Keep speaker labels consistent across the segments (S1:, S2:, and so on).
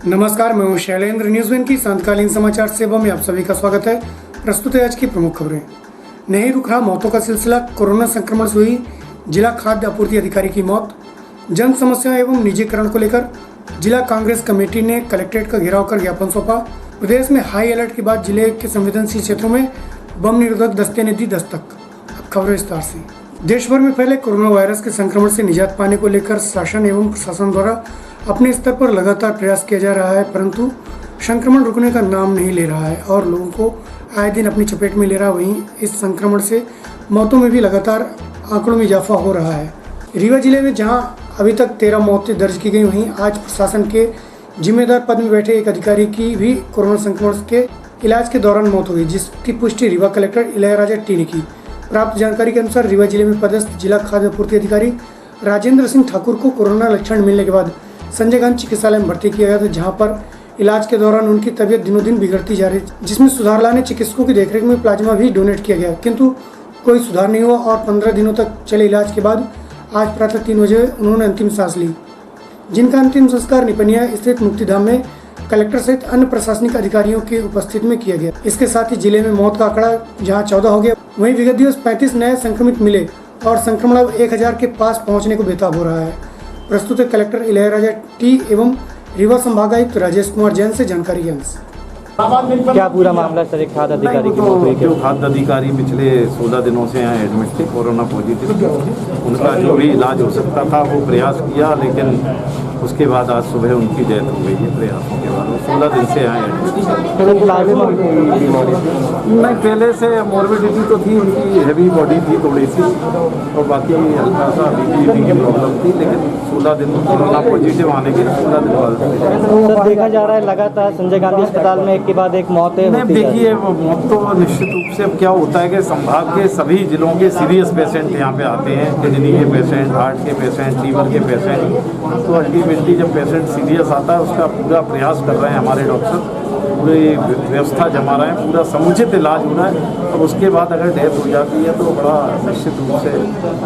S1: नमस्कार, मैं हूं शैलेंद्र। न्यूज़1 की सांतकालीन समाचार सेवा में आप सभी का स्वागत है। प्रस्तुत है आज की प्रमुख खबरें। नहीं रुक रहा मौतों का सिलसिला। कोरोना संक्रमण से हुई जिला खाद्य आपूर्ति अधिकारी की मौत। जन समस्या एवं निजीकरण को लेकर जिला कांग्रेस कमेटी ने कलेक्ट्रेट का घेराव कर ज्ञापन सौंपा। प्रदेश में हाई अलर्ट के बाद जिले के संवेदनशील क्षेत्रों में बम निरोधक दस्ते ने दी दस्तक। अब खबरें विस्तार से। देश भर में फैले कोरोना वायरस के संक्रमण से निजात पाने को लेकर शासन एवं प्रशासन द्वारा अपने स्तर पर लगातार प्रयास किया जा रहा है, परंतु संक्रमण रुकने का नाम नहीं ले रहा है और लोगों को आए दिन अपनी चपेट में ले रहा। वहीं इस संक्रमण से मौतों में भी लगातार आंकड़ों में इजाफा हो रहा है। रीवा जिले में जहां अभी तक 13 मौतें दर्ज की गई, वहीं आज प्रशासन के जिम्मेदार पद में बैठे एक अधिकारी की भी कोरोना संक्रमण के इलाज के दौरान मौत हुई, जिसकी पुष्टि रीवा कलेक्टर इलैयाराजा टी ने की। प्राप्त जानकारी के अनुसार रीवा जिले में पदस्थ जिला खाद्य आपूर्ति अधिकारी राजेंद्र सिंह ठाकुर को कोरोना लक्षण मिलने के बाद संजय गांधी चिकित्सालय में भर्ती किया गया था, जहां पर इलाज के दौरान उनकी तबीयत दिनों दिन बिगड़ती जा रही, जिसमें सुधार लाने चिकित्सकों की देखरेख में प्लाज्मा भी डोनेट किया गया, किंतु कोई सुधार नहीं हुआ और 15 दिनों तक चले इलाज के बाद आज प्रातः 3 बजे उन्होंने अंतिम सांस ली, जिनका अंतिम संस्कार निपनिया स्थित मुक्तिधाम में कलेक्टर सहित अन्य प्रशासनिक अधिकारियों की उपस्थिति में किया गया। इसके साथ ही जिले में मौत का आंकड़ा जहां 14 हो गया, वहीं विगत दिवस 35 नए संक्रमित मिले और संक्रमण अब 1000 के पास पहुंचने को बेताब हो रहा है। प्रस्तुत है कलेक्टर इलैयाराजा टी एवं रीवा संभागायुक्त राजेश कुमार जैन से जानकारी के अंश।
S2: क्या पूरा मामला सर? एक खाद्य अधिकारी की मौत हुई।
S3: जो खाद्य अधिकारी पिछले 16 दिनों से यहाँ एडमिट थे कोरोना पॉजिटिव, उनका जो भी इलाज हो सकता था वो प्रयास किया, लेकिन उसके बाद आज सुबह उनकी डेथ हो गई है प्रयासों के बाद। 16 दिन से यहाँ एडमिट नहीं, पहले से मॉर्बिडिटी तो थी उनकी, हैवी बॉडी थी थोड़ी सी, और बाकी हल्का सा बीपी की प्रॉब्लम थी, लेकिन 16 दिन कोरोना पॉजिटिव आने के 16 दिन बाद
S2: सर देखा जा रहा है लगातार संजय गांधी अस्पताल में एक के बाद एक मौतें होती हैं।
S3: देखिए, मौत तो निश्चित रूप से अब क्या होता है कि संभाग के सभी जिलों के सीरियस पेशेंट यहाँ पे आते हैं, किडनी के पेशेंट, हार्ट के पेशेंट, लीवर के पेशेंट, तो अल्टीमेटली जब पेशेंट सीरियस आता है उसका पूरा प्रयास कर रहे हैं हमारे डॉक्टर, पूरी व्यवस्था जमा रहे हैं, पूरा समुचित इलाज हो रहा है। और उसके बाद अगर डेथ हो जाती है तो बड़ा निश्चित रूप से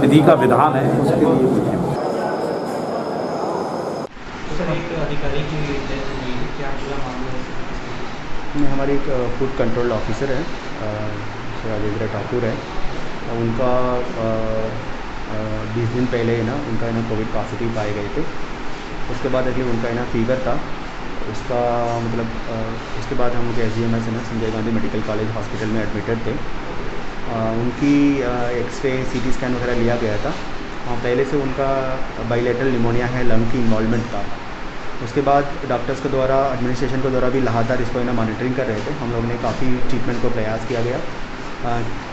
S3: विधि का विधान है, उसके लिए
S2: अधिकारी की डेथ हुई, क्या पूरा मामला है?
S4: हमारी एक फूड कंट्रोल ऑफिसर है, राजेंद्र ठाकुर है, उनका 20 दिन पहले उनका कोविड पॉजिटिव पाए गए थे। उसके बाद एक्चुअली उनका फीवर था, उसका मतलब उसके बाद हम लोग SGMS Sanjay Gandhi medical college hospital में एडमिटेड थे। उनकी एक्सरे CT स्कैन वगैरह लिया गया था। पहले से उनका बाइलेटरल निमोनिया है, लंग की इन्वॉल्वमेंट था। उसके बाद डॉक्टर्स के द्वारा, एडमिनिस्ट्रेशन के द्वारा भी लगातार इसको मॉनिटरिंग कर रहे थे। हम लोग ने काफ़ी ट्रीटमेंट को प्रयास किया गया,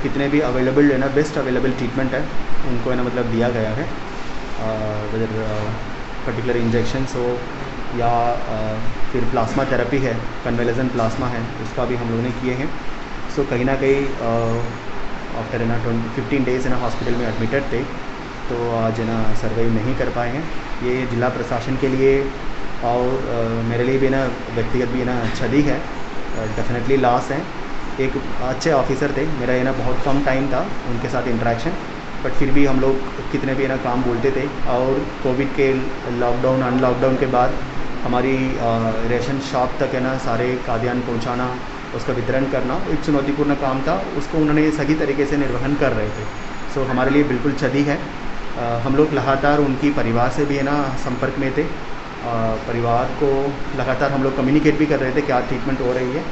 S4: कितने भी अवेलेबल बेस्ट अवेलेबल ट्रीटमेंट है उनको मतलब दिया गया है, वेदर पर्टिकुलर इंजेक्शंस हो या फिर प्लाज्मा थेरेपी है, कन्वेलेशन प्लाज्मा है, उसका भी हम लोगों ने किए हैं। सो कहीं ना कहीं आफ्टर 15 डेज हॉस्पिटल में एडमिटेड थे, तो आज सर्वाइव नहीं कर पाए हैं। ये जिला प्रशासन के लिए और मेरे लिए भी व्यक्तिगत भी क्षति है, डेफिनेटली लॉस है। एक अच्छे ऑफिसर थे, मेरा बहुत कम टाइम था उनके साथ इंटरेक्शन, बट फिर भी हम लोग कितने भी काम बोलते थे। और कोविड के लॉकडाउन अनलॉकडाउन के बाद हमारी रेशन शॉप तक सारे खाद्यान्न पहुंचाना, उसका वितरण करना एक चुनौतीपूर्ण काम था, उसको उन्होंने सही तरीके से निर्वहन कर रहे थे। सो हमारे लिए बिल्कुल क्षति है। हम लोग लगातार उनकी परिवार से भी संपर्क में थे, परिवार को लगातार हम लोग कम्युनिकेट भी कर रहे थे क्या ट्रीटमेंट हो रही है।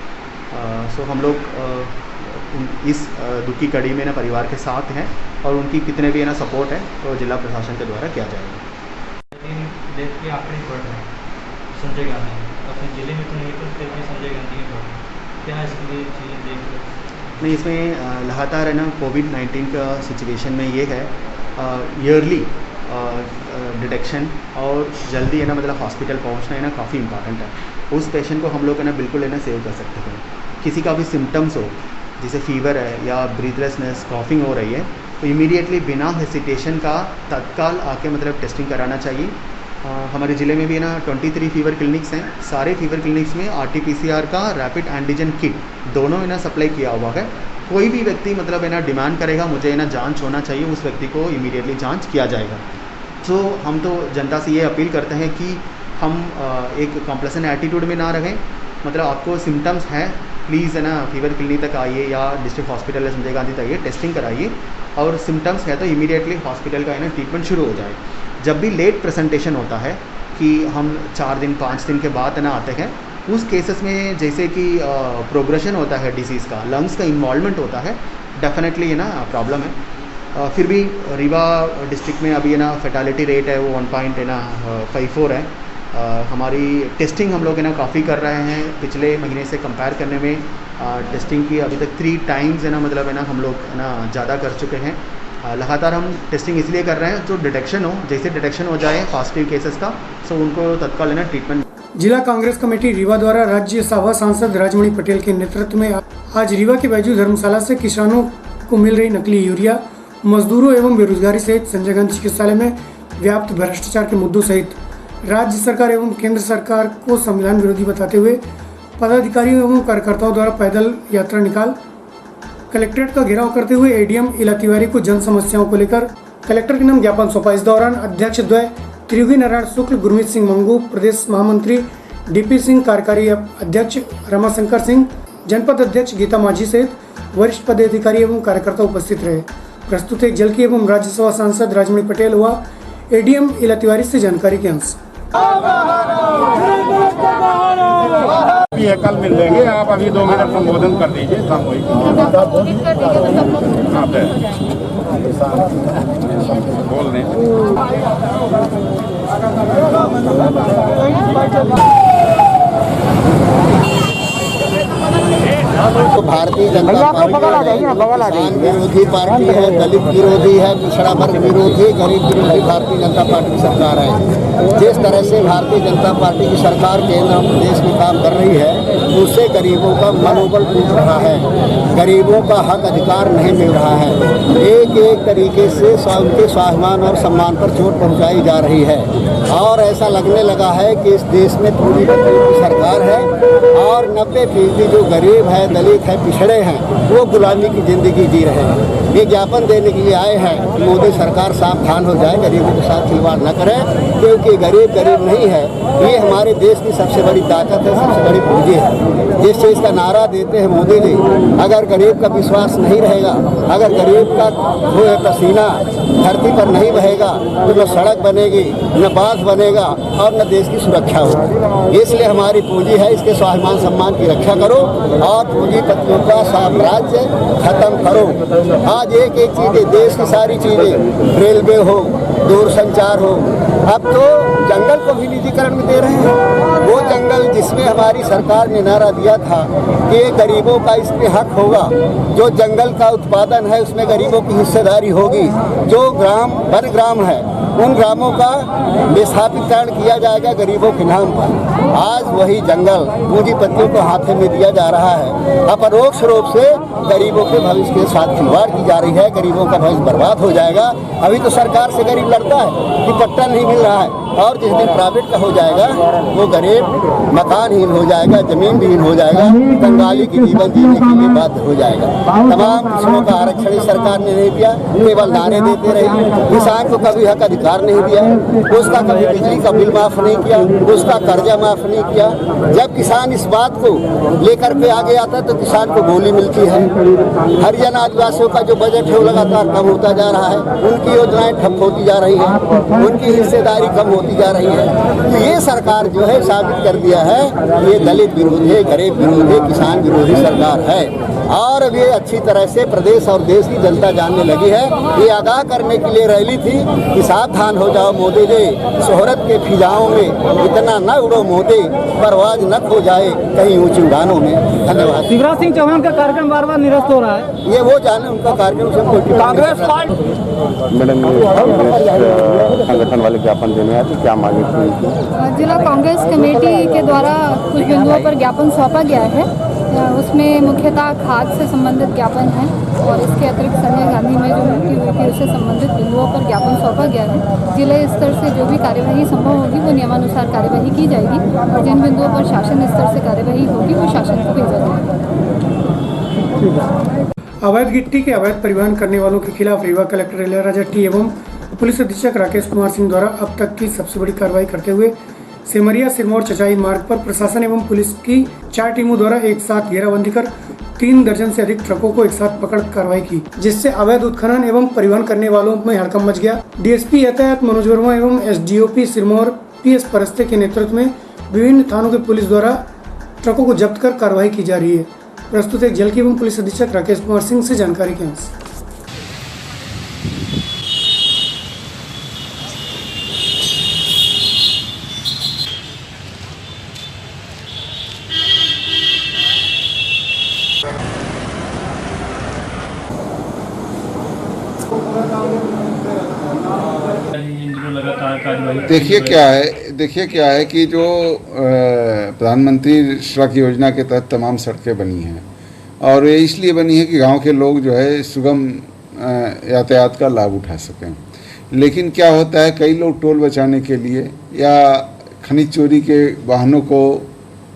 S4: सो हम लोग इस दुखी कड़ी में परिवार के साथ हैं और उनकी कितने भी सपोर्ट है तो जिला प्रशासन के द्वारा किया जाएगा।
S2: डेथ के आंकड़े बढ़ रहे हैं संजय गांधी अपने जिले में तो नहीं, तो फिर भी संजय गांधी के बढ़ रहे हैं, क्या इसके लिए चीज़ें देख रहे हैं?
S4: नहीं, इसमें लगातार कोविड-19 का सिचुएशन में ये है ईयरली डिटेक्शन और जल्दी मतलब हॉस्पिटल पहुंचना काफ़ी इंपॉर्टेंट है। उस पेशेंट को हम लोग बिल्कुल सेव कर सकते हैं। किसी का भी सिम्टम्स हो, जैसे फीवर है या ब्रीथलेसनेस, कॉफिंग हो रही है, तो इमीडिएटली बिना हेसिटेशन का तत्काल आके मतलब टेस्टिंग कराना चाहिए। हमारे ज़िले में भी 23 फीवर क्लिनिक्स हैं। सारे फीवर क्लिनिक्स में RT-PCR का रैपिड एंटीजन किट दोनों सप्लाई किया हुआ है। कोई भी व्यक्ति मतलब डिमांड करेगा मुझे जांच होना चाहिए, उस व्यक्ति को इमीडिएटली जांच किया जाएगा। सो हम तो जनता से ये अपील करते हैं कि हम एक कॉम्प्लेसेंट एटीट्यूड में ना रहें। मतलब आपको सिम्टम्स हैं, प्लीज़ है ना फीवर क्लिनिक तक आइए या डिस्ट्रिक्ट हॉस्पिटल या संजय गांधी तक आइए, टेस्टिंग कराइए, और सिम्टम्स है तो इमीडिएटली हॉस्पिटल का है ना ट्रीटमेंट शुरू हो जाए। जब भी लेट प्रेजेंटेशन होता है कि हम 4 दिन 5 दिन के बाद है ना आते हैं, उस केसेस में जैसे कि प्रोग्रेशन होता है डिसीज़ का, लंग्स का इन्वॉल्वमेंट होता है, डेफिनेटली है ना प्रॉब्लम है। फिर भी रीवा डिस्ट्रिक्ट में अभी है ना फैटालिटी रेट है वो 1.54 है। हमारी टेस्टिंग हम लोग है ना काफ़ी कर रहे हैं, पिछले महीने से कंपेयर करने में टेस्टिंग की अभी तक 3 टाइम्स है ना, मतलब है ना हम लोग है ना ज़्यादा कर चुके हैं। लगातार हम टेस्टिंग इसलिए कर रहे हैं जो डिटेक्शन हो, जैसे डिटेक्शन हो जाए पॉजिटिव केसेस का, सो उनको तत्काल है ना ट्रीटमेंट।
S1: जिला कांग्रेस कमेटी रीवा द्वारा राज्यसभा सांसद राजमणि पटेल के नेतृत्व में आज रीवा के बैजू धर्मशाला से किसानों को मिल रही नकली यूरिया, मजदूरों एवं बेरोजगारी सहित संजय गांधी चिकित्सालय में व्याप्त भ्रष्टाचार के मुद्दों सहित राज्य सरकार एवं केंद्र सरकार को संविधान विरोधी बताते हुए पदाधिकारियों एवं कार्यकर्ताओं द्वारा पैदल यात्रा निकाल कलेक्ट्रेट का घेराव करते हुए एडीएम इला तिवारी को जन समस्याओं को लेकर कलेक्टर के नाम ज्ञापन सौंपा। इस दौरान अध्यक्ष द्वय त्रियोगी नारायण शुक्ल, गुरमीत सिंह मंगू, प्रदेश महामंत्री डीपी सिंह, कार्यकारी अध्यक्ष रमाशंकर सिंह, जनपद अध्यक्ष गीता माझी सहित वरिष्ठ पदाधिकारी एवं कार्यकर्ता उपस्थित रहे। प्रस्तुत एक जल की एवं राज्यसभा सांसद राजमणि पटेल व एडीएम इला तिवारी से जानकारी के अंश।
S5: ये कल मिल लेंगे, आप अभी 2 मिनट संबोधन कर दीजिए। बोल दें।
S6: तो भारतीय जनता पार्टी किसान विरोधी पार्टी है, दलित विरोधी है, पिछड़ा वर्ग विरोधी, गरीब विरोधी भारतीय जनता पार्टी की सरकार है। जिस तरह से भारतीय जनता पार्टी की सरकार केंद्र और प्रदेश में काम कर रही है, उससे गरीबों का मनोबल टूट रहा है, गरीबों का हक अधिकार नहीं मिल रहा है। एक एक तरीके से उनके स्वाभिमान और सम्मान पर चोट पहुँचाई जा रही है और ऐसा लगने लगा है कि इस देश में पूरी की सरकार है और 90% जो गरीब है, दलित है, पिछड़े हैं, वो गुलामी की ज़िंदगी जी रहे हैं। ये ज्ञापन देने के लिए आए हैं कि मोदी सरकार सावधान हो जाए, गरीबों के साथ खिलवाड़ न करें, क्योंकि गरीब नहीं है। ये हमारे देश की सबसे बड़ी ताकत है, सबसे बड़ी पूंजी है। जिस चीज़ का नारा देते हैं मोदी जी, अगर गरीब का विश्वास नहीं रहेगा, अगर गरीब का पसीना धरती पर नहीं बहेगा तो न सड़क बनेगी, न बांध बनेगा और न देश की सुरक्षा होगी। इसलिए हमारी पूंजी है, इसके स्वाभिमान सम्मान की रक्षा करो और पूंजीपतियों का साम्राज्य खत्म करो। आज एक एक चीज़ें, देश की सारी चीज़ें, रेलवे हो, दूरसंचार हो, अब तो जंगल को भी निजीकरण में दे रहे हैं। वो जंगल जिसमें हमारी सरकार ने नारा दिया था कि गरीबों का इसमें हक होगा, जो जंगल का उत्पादन है उसमें गरीबों की हिस्सेदारी होगी, जो वन ग्राम है उन ग्रामों का विस्थापितकरण किया जाएगा गरीबों के नाम पर। आज वही जंगल पूंजीपतियों को हाथे में दिया जा रहा है। अपरोक्ष रूप से गरीबों के भविष्य के साथ खिलवाड़ की जा रही है, गरीबों का भविष्य बर्बाद हो जाएगा। अभी तो सरकार से गरीब लड़ता है कि पट्टा नहीं मिल रहा है, और जिस दिन प्राइवेट का हो जाएगा वो गरीब मकानहीन हो जाएगा, जमीन विहीन हो जाएगा, कंगाली की जीवन जीने के लिए बाध्य हो जाएगा। तमाम किसानों का आरक्षण सरकार ने नहीं दिया, केवल नारे देते रहे। किसान को कभी हक अधिकार नहीं दिया, उसका कभी बिजली का बिल माफ नहीं किया, उसका कर्जा माफ नहीं किया। जब किसान इस बात को लेकर के आगे आता है तो किसान को गोली मिलती है। हरियाणा आदिवासियों का जो बजट है वो लगातार कम होता जा रहा है, उनकी योजनाएं ठप होती जा रही है, उनकी हिस्सेदारी कम होती जा रही है। तो ये सरकार जो है साबित कर दिया है ये दलित विरोधी है, गरीब विरोधी है, किसान विरोधी सरकार है। और अब ये अच्छी तरह से प्रदेश और देश की जनता जानने लगी है। ये आगाह करने के लिए रैली थी कि सावधान हो जाओ मोदी जी, शोहरत के फिजाओं में इतना न उड़ो मोदी, परवाज न खो जाए कहीं ऊंची उड़ानों में। धन्यवाद।
S7: शिवराज सिंह चौहान का कार्यक्रम बार बार निरस्त हो रहा है,
S6: ये वो जाने उनका कार्यक्रम से
S7: कांग्रेस पार्टी
S5: मैडम संगठन वाले ज्ञापन देने आए थे, क्या मांगे थी?
S8: जिला कांग्रेस कमेटी के द्वारा कुछ बिंदुओं पर ज्ञापन सौंपा गया है। उसमें मुख्यतः खाद्य से संबंधित ज्ञापन है और इसके अतिरिक्त संजय गांधी में जो मृत्यु हुई थी उससे संबंधित बिंदुओं पर ज्ञापन सौंपा गया है। जिले स्तर से जो भी कार्यवाही संभव होगी वो नियमानुसार कार्यवाही की जाएगी और जिन बिंदुओं पर शासन स्तर से कार्यवाही होगी वो शासन को भेजा जाएगा।
S1: अवैध गिट्टी के अवैध परिवहन करने वालों के खिलाफ रीवा कलेक्टर इलैयाराजा टी एवं पुलिस अधीक्षक राकेश कुमार सिंह द्वारा अब तक की सबसे बड़ी कार्रवाई करते हुए सेमरिया सिरमौर चचाई मार्ग पर प्रशासन एवं पुलिस की 4 टीमों द्वारा एक साथ घेराबंदी कर 3 दर्जन से अधिक ट्रकों को एक साथ पकड़ कार्रवाई की, जिससे अवैध उत्खनन एवं परिवहन करने वालों में हड़कंप मच गया। डीएसपी यातायात मनोज वर्मा एवं एसडीओपी सिरमौर पीएस परस्ते के नेतृत्व में विभिन्न थानों के पुलिस द्वारा ट्रकों को जब्त कर कार्रवाई की जा रही है। प्रस्तुत एक जल की एवं पुलिस अधीक्षक राकेश कुमार सिंह से जानकारी के अंश।
S9: देखिए क्या है कि जो प्रधानमंत्री सड़क योजना के तहत तमाम सड़कें बनी हैं और ये इसलिए बनी है कि गांव के लोग जो है सुगम यातायात का लाभ उठा सकें। लेकिन क्या होता है, कई लोग टोल बचाने के लिए या खनिज चोरी के वाहनों को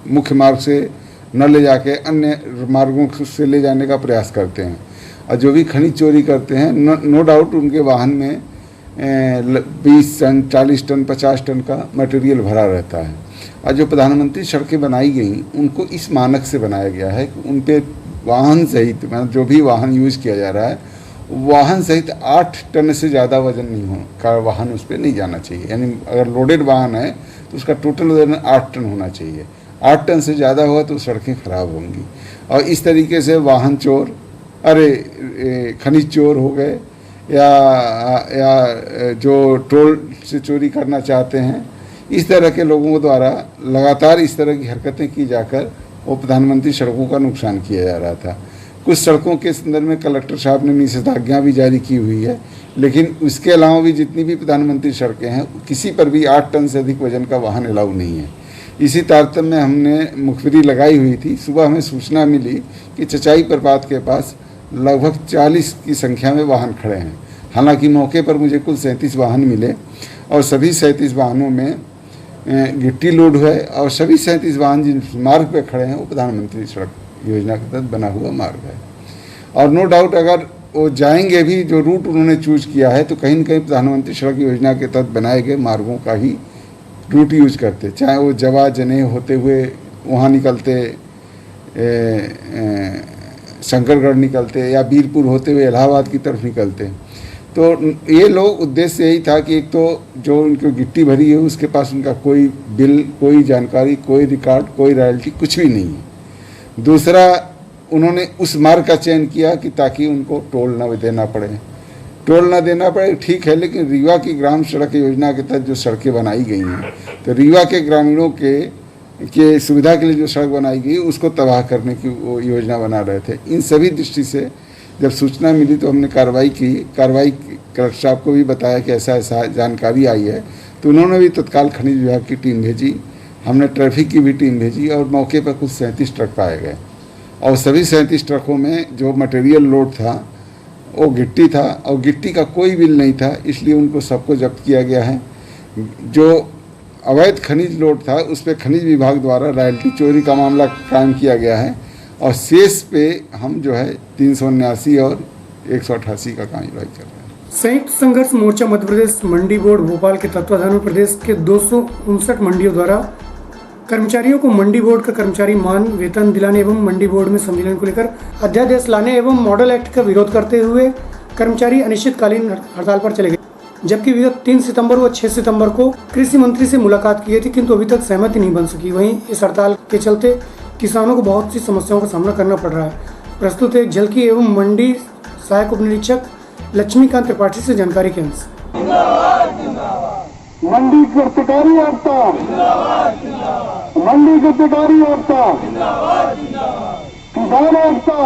S9: मुख्य मार्ग से न ले जाके अन्य मार्गों से ले जाने का प्रयास करते हैं और जो भी खनिज चोरी करते हैं नो डाउट उनके वाहन में 20 टन 40 टन 50 टन का मटेरियल भरा रहता है। और जो प्रधानमंत्री सड़कें बनाई गई उनको इस मानक से बनाया गया है कि उन पे वाहन सहित मतलब जो भी वाहन यूज़ किया जा रहा है वाहन सहित 8 टन से ज़्यादा वजन नहीं हो का वाहन उस पर नहीं जाना चाहिए। यानी अगर लोडेड वाहन है तो उसका टोटल वजन 8 टन होना चाहिए। 8 टन से ज़्यादा होगा तो सड़कें खराब होंगी। और इस तरीके से वाहन चोर खनिज चोर हो गए या जो टोल से चोरी करना चाहते हैं, इस तरह के लोगों द्वारा लगातार इस तरह की हरकतें की जाकर वो प्रधानमंत्री सड़कों का नुकसान किया जा रहा था। कुछ सड़कों के संदर्भ में कलेक्टर साहब ने निषेधाज्ञा भी जारी की हुई है, लेकिन उसके अलावा भी जितनी भी प्रधानमंत्री सड़कें हैं किसी पर भी 8 टन से अधिक वजन का वाहन अलाउ नहीं है। इसी तारतम्य में हमने मुखबिरी लगाई हुई थी। सुबह हमें सूचना मिली कि चचाई प्रपात के पास लगभग 40 की संख्या में वाहन खड़े हैं। हालांकि मौके पर मुझे कुल 37 वाहन मिले और सभी 37 वाहनों में गिट्टी लोड है और सभी 37 वाहन जिन मार्ग पर खड़े हैं वो प्रधानमंत्री सड़क योजना के तहत बना हुआ मार्ग है। और नो डाउट अगर वो जाएंगे भी, जो रूट उन्होंने चूज किया है तो कहीं न कहीं प्रधानमंत्री सड़क योजना के तहत बनाए गए मार्गों का ही रूट यूज करते, चाहे वो जवा जने होते हुए वहाँ निकलते, शंकरगढ़ निकलते या बीरपुर होते हुए इलाहाबाद की तरफ निकलते। तो ये लोग उद्देश्य यही था कि एक तो जो उनको गिट्टी भरी है उसके पास उनका कोई बिल, कोई जानकारी, कोई रिकॉर्ड, कोई रॉयल्टी कुछ भी नहीं है। दूसरा, उन्होंने उस मार्ग का चयन किया कि ताकि उनको टोल न देना पड़े। टोल न देना पड़े ठीक है, लेकिन रीवा की ग्राम सड़क योजना के तहत जो सड़कें बनाई गई हैं तो रीवा के ग्रामीणों के सुविधा के लिए जो सड़क बनाई गई उसको तबाह करने की वो योजना बना रहे थे। इन सभी दृष्टि से जब सूचना मिली तो हमने कार्रवाई की। कलेक्टर साहब को भी बताया कि ऐसा ऐसा जानकारी आई है, तो उन्होंने भी तत्काल खनिज विभाग की टीम भेजी, हमने ट्रैफिक की भी टीम भेजी और मौके पर कुछ 37 ट्रक पाए गए और सभी 37 ट्रकों में जो मटेरियल लोड था वो गिट्टी था और गिट्टी का कोई बिल नहीं था, इसलिए उनको सबको जब्त किया गया है। जो अवैध खनिज लोड था उस पर खनिज विभाग द्वारा रॉयल्टी चोरी का मामला कायम किया गया है और शेष पे हम जो है 379 और 188 का कार्यवाही कर रहे हैं।
S1: संयुक्त संघर्ष मोर्चा मध्य प्रदेश मंडी बोर्ड भोपाल के तत्वाधान में प्रदेश के 259 मंडियों द्वारा कर्मचारियों को मंडी बोर्ड का कर्मचारी मान वेतन दिलाने एवं मंडी बोर्ड में संविलियन को लेकर अध्यादेश लाने एवं मॉडल एक्ट का विरोध करते हुए कर्मचारी अनिश्चितकालीन हड़ताल पर चले गए। जबकि विगत 3 सितंबर व 6 सितंबर को कृषि मंत्री से मुलाकात की थी, किंतु अभी तक सहमति नहीं बन सकी। वहीं इस हड़ताल के चलते किसानों को बहुत सी समस्याओं का सामना करना पड़ रहा है। प्रस्तुत एक झलकी एवं मंडी सहायक उप निरीक्षक लक्ष्मीकांत त्रिपाठी से जानकारी के अंश।
S10: मंडी गिरफ्तारी आपका, मंडी गिरफ्तारी आपका, किसान आपका,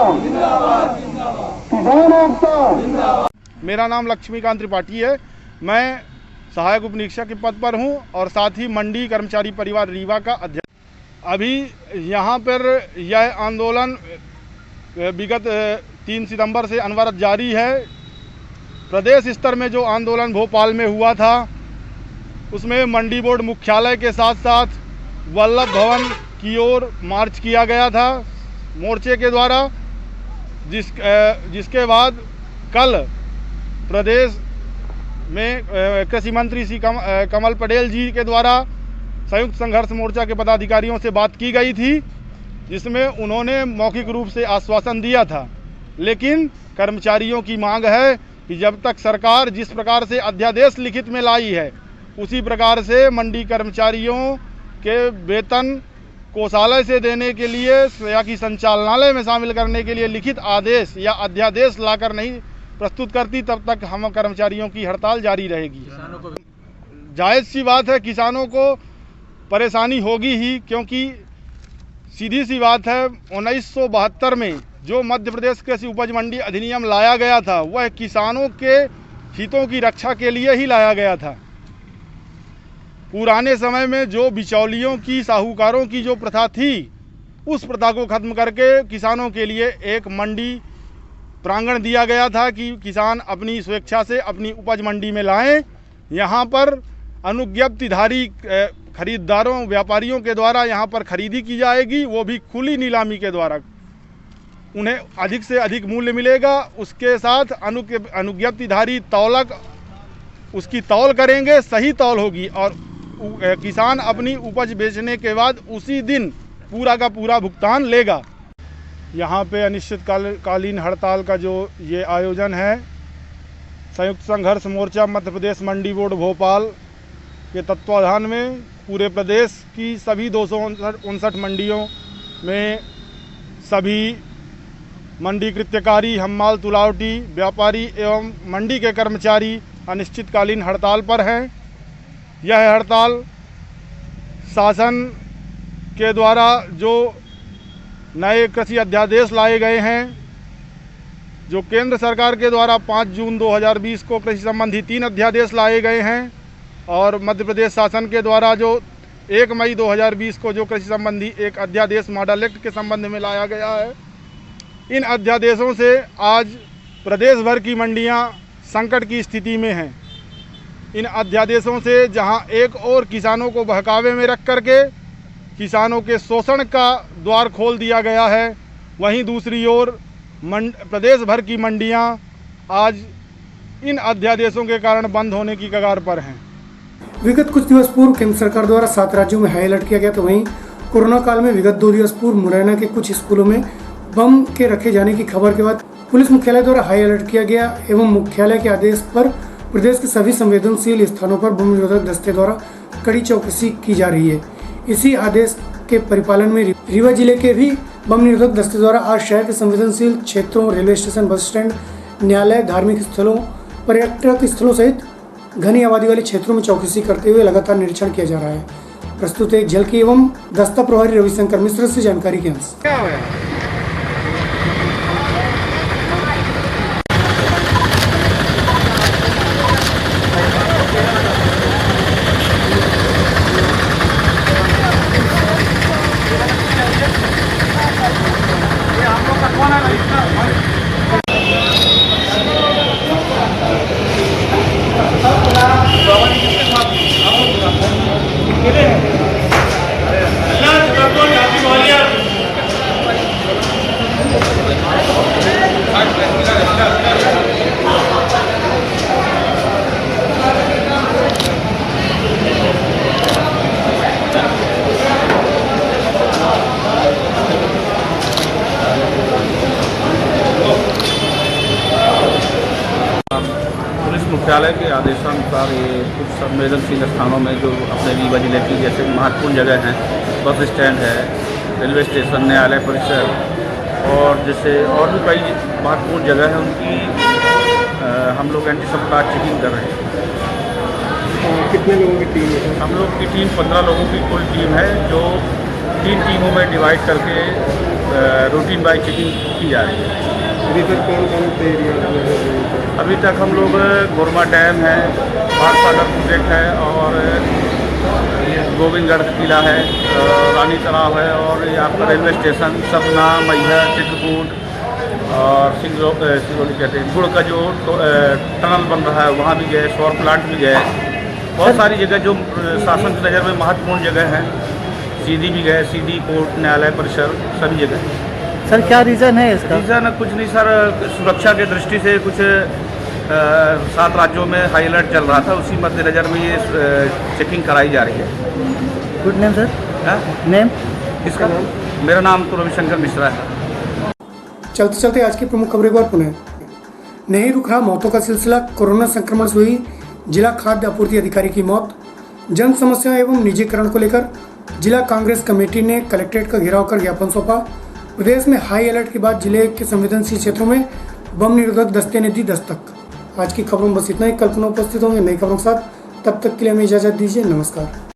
S10: किसान आपका।
S3: मेरा नाम लक्ष्मीकांत त्रिपाठी है। मैं सहायक उप निरीक्षक के पद पर हूं और साथ ही मंडी कर्मचारी परिवार रीवा का अध्यक्ष। अभी यहां पर यह आंदोलन विगत 3 सितंबर से अनवरत जारी है। प्रदेश स्तर में जो आंदोलन भोपाल में हुआ था उसमें मंडी बोर्ड मुख्यालय के साथ साथ वल्लभ भवन की ओर मार्च किया गया था मोर्चे के द्वारा, जिसके बाद कल प्रदेश में कृषि मंत्री श्री कमल पटेल जी के द्वारा संयुक्त संघर्ष मोर्चा के पदाधिकारियों से बात की गई थी, जिसमें उन्होंने मौखिक रूप से आश्वासन दिया था। लेकिन कर्मचारियों की मांग है कि जब तक सरकार जिस प्रकार से अध्यादेश लिखित में लाई है, उसी प्रकार से मंडी कर्मचारियों के वेतन कोषालय से देने के लिए या कि संचालनालय में शामिल करने के लिए लिखित आदेश या अध्यादेश लाकर नहीं प्रस्तुत करती, तब तक हम कर्मचारियोयों की हड़ताल जारी रहेगी। जायज़ सी बात है, किसानों को परेशानी होगी ही, क्योंकि सीधी सी बात है 1972 में जो मध्य प्रदेश कृषि उपज मंडी अधिनियम लाया गया था, वह किसानों के हितों की रक्षा के लिए ही लाया गया था। पुराने समय में जो बिचौलियों की, साहूकारों की जो प्रथा थी, उस प्रथा को खत्म करके किसानों के लिए एक मंडी प्रांगण दिया गया था कि किसान अपनी स्वेच्छा से अपनी उपज मंडी में लाएं। यहाँ पर अनुज्ञप्तिधारी खरीदारों, व्यापारियों के द्वारा यहाँ पर खरीदी की जाएगी, वो भी खुली नीलामी के द्वारा। उन्हें अधिक से अधिक मूल्य मिलेगा। उसके साथ अनुज्ञप्तिधारी तौलक उसकी तौल करेंगे, सही तौल होगी, और किसान अपनी उपज बेचने के बाद उसी दिन पूरा का पूरा भुगतान लेगा। यहाँ पे अनिश्चितकालीन हड़ताल का जो ये आयोजन है, संयुक्त संघर्ष मोर्चा मध्य प्रदेश मंडी बोर्ड भोपाल के तत्वाधान में पूरे प्रदेश की सभी 259 मंडियों में सभी मंडी कृत्यकारी, हम्माल, तुलावटी, व्यापारी एवं मंडी के कर्मचारी अनिश्चितकालीन हड़ताल पर हैं। यह हड़ताल शासन के द्वारा जो नए कृषि अध्यादेश लाए गए हैं, जो केंद्र सरकार के द्वारा 5 जून 2020 को कृषि संबंधी 3 अध्यादेश लाए गए हैं, और मध्य प्रदेश शासन के द्वारा जो 1 मई 2020 को जो कृषि संबंधी एक अध्यादेश मॉडल एक्ट के संबंध में लाया गया है, इन अध्यादेशों से आज प्रदेश भर की मंडियां संकट की स्थिति में हैं। इन अध्यादेशों से जहां एक और किसानों को बहकावे में रख करके किसानों के शोषण का द्वार खोल दिया गया है, वहीं दूसरी ओर प्रदेश भर की मंडियां आज इन अध्यादेशों के कारण बंद होने की कगार पर हैं।
S1: विगत कुछ दिवस पूर्व केंद्र सरकार द्वारा 7 राज्यों में हाई अलर्ट किया गया, तो वहीं कोरोना काल में विगत 2 दिवस पूर्व मुरैना के कुछ स्कूलों में बम के रखे जाने की खबर के बाद पुलिस मुख्यालय द्वारा हाई अलर्ट किया गया एवं मुख्यालय के आदेश पर प्रदेश के सभी संवेदनशील स्थानों पर बम निरोधक दस्ते द्वारा कड़ी चौकसी की जा रही है। इसी आदेश के परिपालन में रीवा जिले के भी बम निरोधक दस्ते द्वारा आज शहर के संवेदनशील क्षेत्रों, रेलवे स्टेशन, बस स्टैंड, न्यायालय, धार्मिक स्थलों, पर्यटक स्थलों सहित घनी आबादी वाले क्षेत्रों में चौकसी करते हुए लगातार निरीक्षण किया जा रहा है। प्रस्तुत है झलकी एवं दस्ता प्रभारी रविशंकर मिश्र से जानकारी के अंश।
S3: मुख्यालय के आदेशानुसार ये कुछ संवेदनशील स्थानों में जो अपने रीवा जिले की जैसे महत्वपूर्ण जगह हैं, बस स्टैंड है, रेलवे स्टेशन, न्यायालय परिसर और जैसे और भी कई महत्वपूर्ण जगह हैं, उनकी हम लोग एंटी सबटाज चेकिंग कर रहे हैं।
S5: कितने लोगों की टीम है?
S3: हम लोग की टीम 15 लोगों की कुल टीम है, जो 3 टीमों में डिवाइड करके रूटीन बाई चेकिंग की जा रही है।
S5: अभी तक कौन कौन से एरिया?
S3: अभी तक हम लोग गोरमा डैम है, बागसागर प्रोजेक्ट है, और गोविंदगढ़ किला है, रानी तालाब है, और ये आपका रेलवे स्टेशन, सतना, मैहर, चित्रकूट और सिंगरौली कहते हैं, गुड़ का जो टनल बन रहा है वहाँ भी गए, सौर प्लांट भी गए। बहुत सारी जगह जो शासन की नज़र में महत्वपूर्ण जगह हैं, सीधी भी गए, सीधी कोर्ट, न्यायालय परिसर, सभी जगह।
S7: सर क्या रीज़न है इसका?
S3: रीज़न कुछ नहीं सर, सुरक्षा की दृष्टि से कुछ 7 राज्यों में हाई अलर्ट चल रहा था, उसी मद्देनज़र में ये चेकिंग कराई जा रही है।
S7: गुड नेम सर,
S3: हाँ?
S7: नेम?
S3: इसका मेरा नाम तो रविशंकर मिश्रा है।
S1: चलते चलते आज की प्रमुख खबरें एक बार पुनः। नहीं रुक रहा मौतों का सिलसिला, कोरोना संक्रमण से हुई जिला खाद्य आपूर्ति अधिकारी की मौत। जन समस्या एवं निजीकरण को लेकर जिला कांग्रेस कमेटी ने कलेक्ट्रेट का घेराव कर ज्ञापन सौंपा। प्रदेश में हाई अलर्ट के बाद जिले के संवेदनशील क्षेत्रों में बम निरोधक दस्ते ने दी दस्तक। आज की खबरों में बस इतना ही। कल पुनः उपस्थित होंगे नई खबरों के साथ। तब तक के लिए हमें इजाजत दीजिए। नमस्कार।